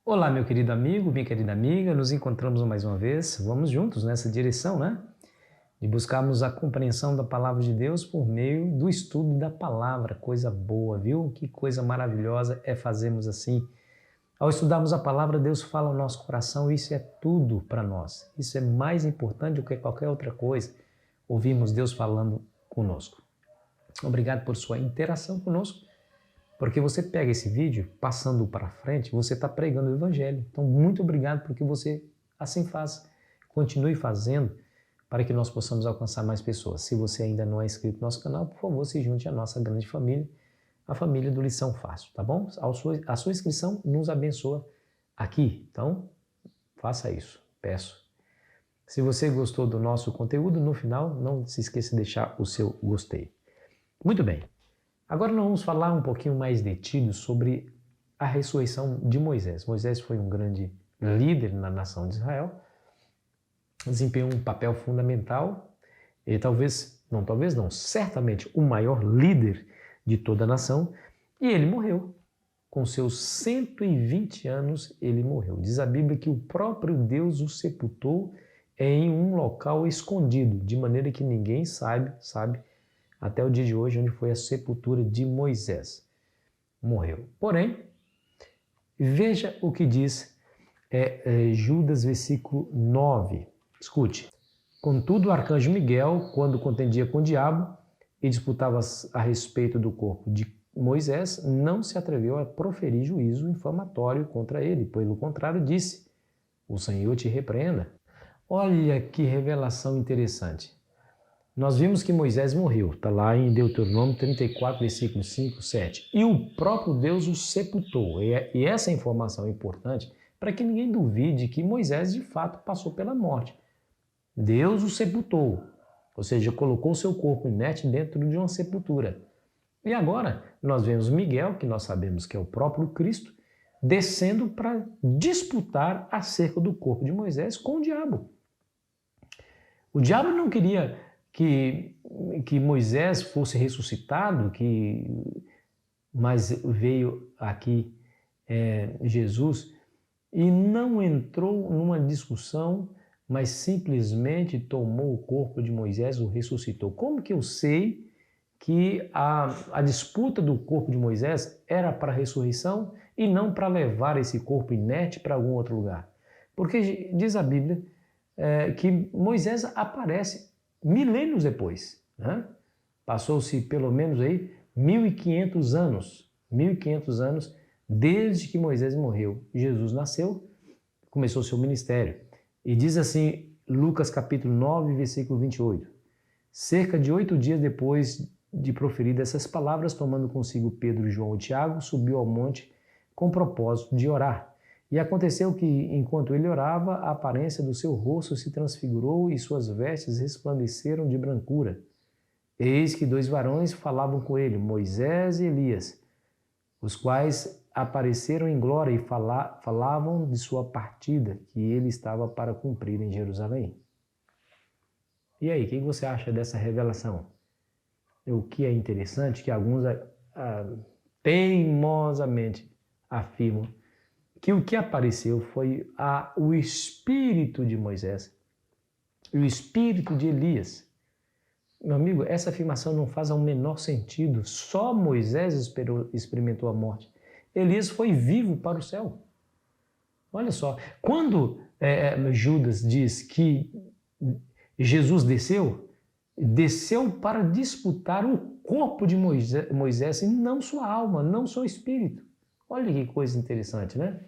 Olá, meu querido amigo, minha querida amiga, nos encontramos mais uma vez. Vamos juntos nessa direção, né? De buscarmos a compreensão da palavra de Deus por meio do estudo da palavra. Coisa boa, viu? Que coisa maravilhosa é fazermos assim. Ao estudarmos a palavra, Deus fala ao nosso coração, isso é tudo para nós. Isso é mais importante do que qualquer outra coisa. Ouvimos Deus falando conosco. Obrigado por sua interação conosco. Porque você pega esse vídeo, passando para frente, você está pregando o Evangelho. Então, muito obrigado porque você assim faz. Continue fazendo para que nós possamos alcançar mais pessoas. Se você ainda não é inscrito no nosso canal, por favor, se junte à nossa grande família, a família do Lição Fácil, tá bom? A sua inscrição nos abençoa aqui. Então, faça isso, peço. Se você gostou do nosso conteúdo, no final, não se esqueça de deixar o seu gostei. Muito bem. Agora nós vamos falar um pouquinho mais detido sobre a ressurreição de Moisés. Moisés foi um grande líder na nação de Israel, desempenhou um papel fundamental, e certamente o maior líder de toda a nação, e ele morreu. Com seus 120 anos ele morreu. Diz a Bíblia que o próprio Deus o sepultou em um local escondido, de maneira que ninguém sabe até o dia de hoje, onde foi a sepultura de Moisés. Morreu. Porém, veja o que diz Judas, versículo 9. Escute. Contudo, o arcanjo Miguel, quando contendia com o diabo e disputava a respeito do corpo de Moisés, não se atreveu a proferir juízo infamatório contra ele. Pelo contrário, disse: o Senhor te repreenda. Olha que revelação interessante. Nós vimos que Moisés morreu, está lá em Deuteronômio 34, versículos 5, 7. E o próprio Deus o sepultou. E essa informação é importante para que ninguém duvide que Moisés de fato passou pela morte. Deus o sepultou, ou seja, colocou seu corpo inerte dentro de uma sepultura. E agora nós vemos Miguel, que nós sabemos que é o próprio Cristo, descendo para disputar acerca do corpo de Moisés com o diabo. O diabo não queria que Moisés fosse ressuscitado, mas veio aqui Jesus e não entrou numa discussão, mas simplesmente tomou o corpo de Moisés e o ressuscitou. Como que eu sei que a disputa do corpo de Moisés era para a ressurreição e não para levar esse corpo inerte para algum outro lugar? Porque diz a Bíblia que Moisés aparece milênios depois, né? Passou-se pelo menos aí 1.500 anos desde que Moisés morreu. Jesus nasceu, começou seu ministério. E diz assim, Lucas capítulo 9, versículo 28. Cerca de 8 dias depois de proferir essas palavras, tomando consigo Pedro, João e Tiago, subiu ao monte com o propósito de orar. E aconteceu que, enquanto ele orava, a aparência do seu rosto se transfigurou e suas vestes resplandeceram de brancura. Eis que 2 varões falavam com ele, Moisés e Elias, os quais apareceram em glória e falavam de sua partida, que ele estava para cumprir em Jerusalém. E aí, o que você acha dessa revelação? O que é interessante, que alguns teimosamente afirmam que o que apareceu foi o espírito de Moisés e o espírito de Elias. Meu amigo, essa afirmação não faz o menor sentido. Só Moisés experimentou a morte. Elias foi vivo para o céu. Olha só, quando Judas diz que Jesus desceu para disputar o corpo de Moisés e não sua alma, não seu espírito. Olha que coisa interessante, né?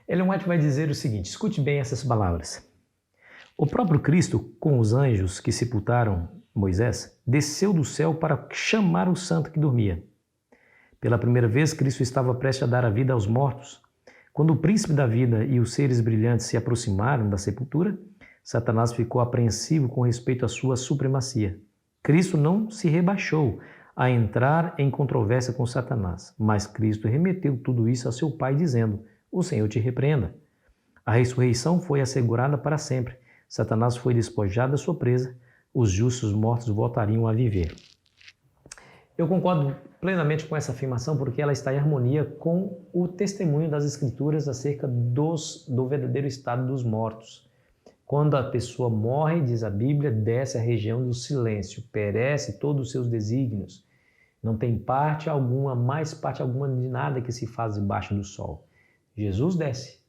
Ellen White vai dizer o seguinte, escute bem essas palavras. O próprio Cristo, com os anjos que sepultaram Moisés, desceu do céu para chamar o santo que dormia. Pela primeira vez, Cristo estava prestes a dar a vida aos mortos. Quando o príncipe da vida e os seres brilhantes se aproximaram da sepultura, Satanás ficou apreensivo com respeito à sua supremacia. Cristo não se rebaixou a entrar em controvérsia com Satanás, mas Cristo remeteu tudo isso a seu Pai, dizendo, o Senhor te repreenda. A ressurreição foi assegurada para sempre. Satanás foi despojado da sua presa, os justos mortos voltariam a viver. Eu concordo plenamente com essa afirmação porque ela está em harmonia com o testemunho das Escrituras acerca do verdadeiro estado dos mortos. Quando a pessoa morre, diz a Bíblia, desce a região do silêncio, perece todos os seus desígnios. Não tem parte alguma, mais parte alguma de nada que se faz debaixo do sol. Jesus desce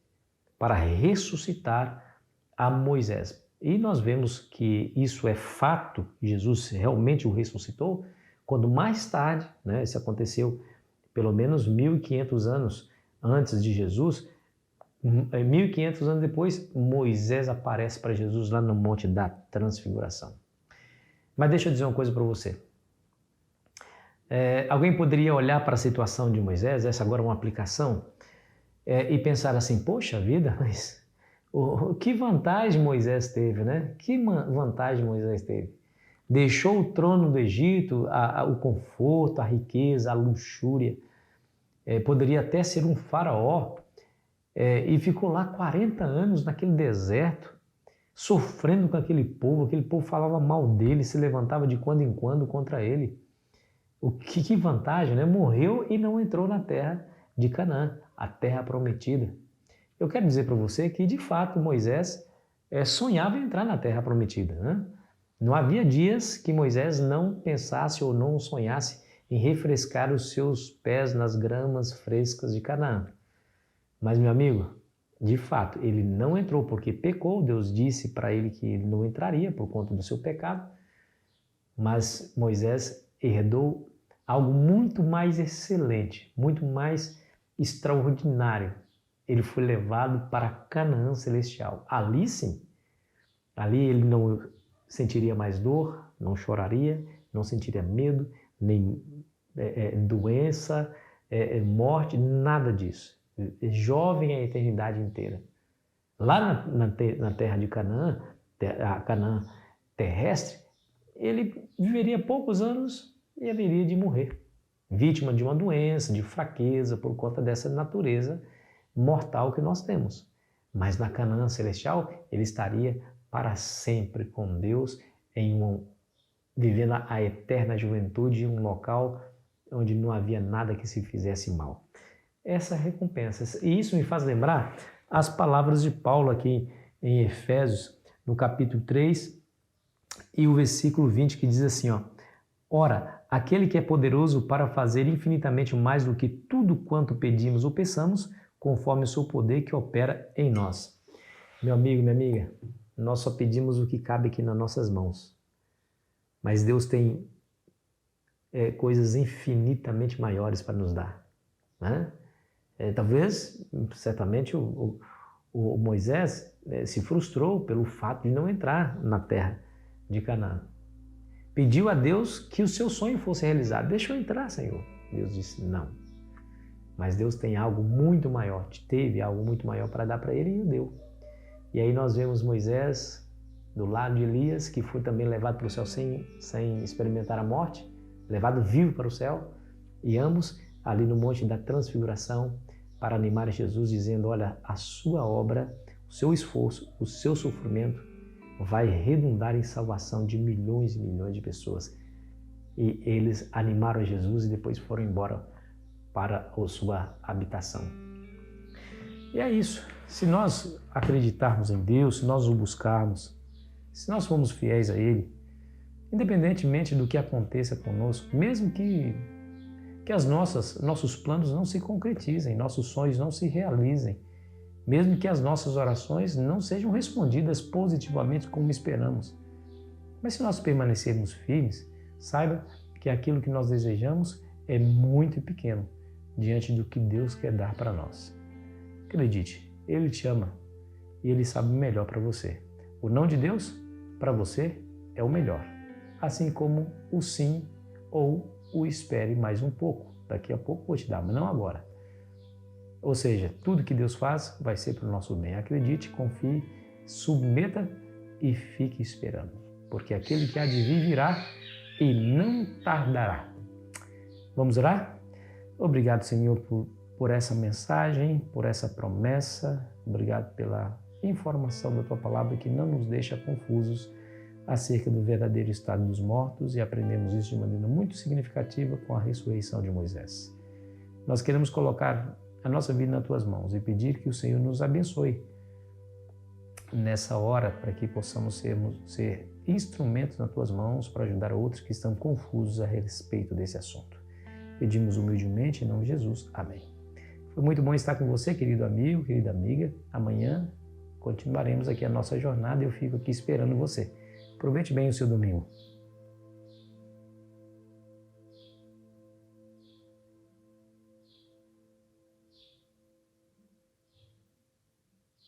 para ressuscitar a Moisés. E nós vemos que isso é fato, Jesus realmente o ressuscitou, quando mais tarde, isso aconteceu pelo menos 1.500 anos antes de Jesus, 1.500 anos depois, Moisés aparece para Jesus lá no Monte da Transfiguração. Mas deixa eu dizer uma coisa para você. Alguém poderia olhar para a situação de Moisés, essa agora é uma aplicação, e pensar assim, poxa vida, mas que vantagem Moisés teve, né? Que vantagem Moisés teve? Deixou o trono do Egito, o conforto, a riqueza, a luxúria. Poderia até ser um faraó e ficou lá 40 anos naquele deserto, sofrendo com aquele povo falava mal dele, se levantava de quando em quando contra ele. Que vantagem, né? Morreu e não entrou na terra de Canaã, a terra prometida. Eu quero dizer para você que, de fato, Moisés sonhava em entrar na terra prometida, né? Não havia dias que Moisés não pensasse ou não sonhasse em refrescar os seus pés nas gramas frescas de Canaã. Mas, meu amigo, de fato, ele não entrou porque pecou. Deus disse para ele que ele não entraria por conta do seu pecado. Mas Moisés herdou algo muito mais excelente, muito mais extraordinário. Ele foi levado para Canaã celestial. Ali sim, ali ele não sentiria mais dor, não choraria, não sentiria medo, nem doença, morte, nada disso. Jovem a eternidade inteira. Lá na terra de Canaã, a Canaã terrestre, ele viveria poucos anos e haveria de morrer, vítima de uma doença, de fraqueza, por conta dessa natureza mortal que nós temos. Mas na Canaã celestial, ele estaria para sempre com Deus, vivendo a eterna juventude em um local onde não havia nada que se fizesse mal. Essa recompensa. E isso me faz lembrar as palavras de Paulo aqui em Efésios, no capítulo 3 e o versículo 20, que diz assim, Ora, aquele que é poderoso para fazer infinitamente mais do que tudo quanto pedimos ou pensamos, conforme o seu poder que opera em nós. Meu amigo, minha amiga, nós só pedimos o que cabe aqui nas nossas mãos. Mas Deus tem coisas infinitamente maiores para nos dar, né? Talvez, certamente, o Moisés se frustrou pelo fato de não entrar na terra de Canaã. Pediu a Deus que o seu sonho fosse realizado. Deixa eu entrar, Senhor. Deus disse não. Mas Deus tem algo muito maior, teve algo muito maior para dar para ele e o deu. E aí nós vemos Moisés do lado de Elias, que foi também levado para o céu sem experimentar a morte, levado vivo para o céu, e ambos ali no Monte da Transfiguração, para animar Jesus, dizendo, olha, a sua obra, o seu esforço, o seu sofrimento vai redundar em salvação de milhões e milhões de pessoas. E eles animaram Jesus e depois foram embora para a sua habitação. E é isso. Se nós acreditarmos em Deus, se nós o buscarmos, se nós formos fiéis a Ele, independentemente do que aconteça conosco, mesmo que nossos planos não se concretizem, nossos sonhos não se realizem, mesmo que as nossas orações não sejam respondidas positivamente como esperamos. Mas se nós permanecermos firmes, saiba que aquilo que nós desejamos é muito pequeno diante do que Deus quer dar para nós. Acredite, Ele te ama e Ele sabe o melhor para você. O não de Deus, para você, é o melhor. Assim como o sim ou o espere mais um pouco. Daqui a pouco vou te dar, mas não agora. Ou seja, tudo que Deus faz vai ser para o nosso bem. Acredite, confie, submeta e fique esperando. Porque aquele que há de vir virá e não tardará. Vamos orar? Obrigado, Senhor, por essa mensagem, por essa promessa. Obrigado pela informação da Tua Palavra que não nos deixa confusos, acerca do verdadeiro estado dos mortos e aprendemos isso de maneira muito significativa com a ressurreição de Moisés. Nós queremos colocar a nossa vida nas tuas mãos e pedir que o Senhor nos abençoe nessa hora para que possamos ser instrumentos nas tuas mãos para ajudar outros que estão confusos a respeito desse assunto. Pedimos humildemente em nome de Jesus. Amém. Foi muito bom estar com você, querido amigo, querida amiga. Amanhã continuaremos aqui a nossa jornada e eu fico aqui esperando você. Aproveite bem o seu domingo.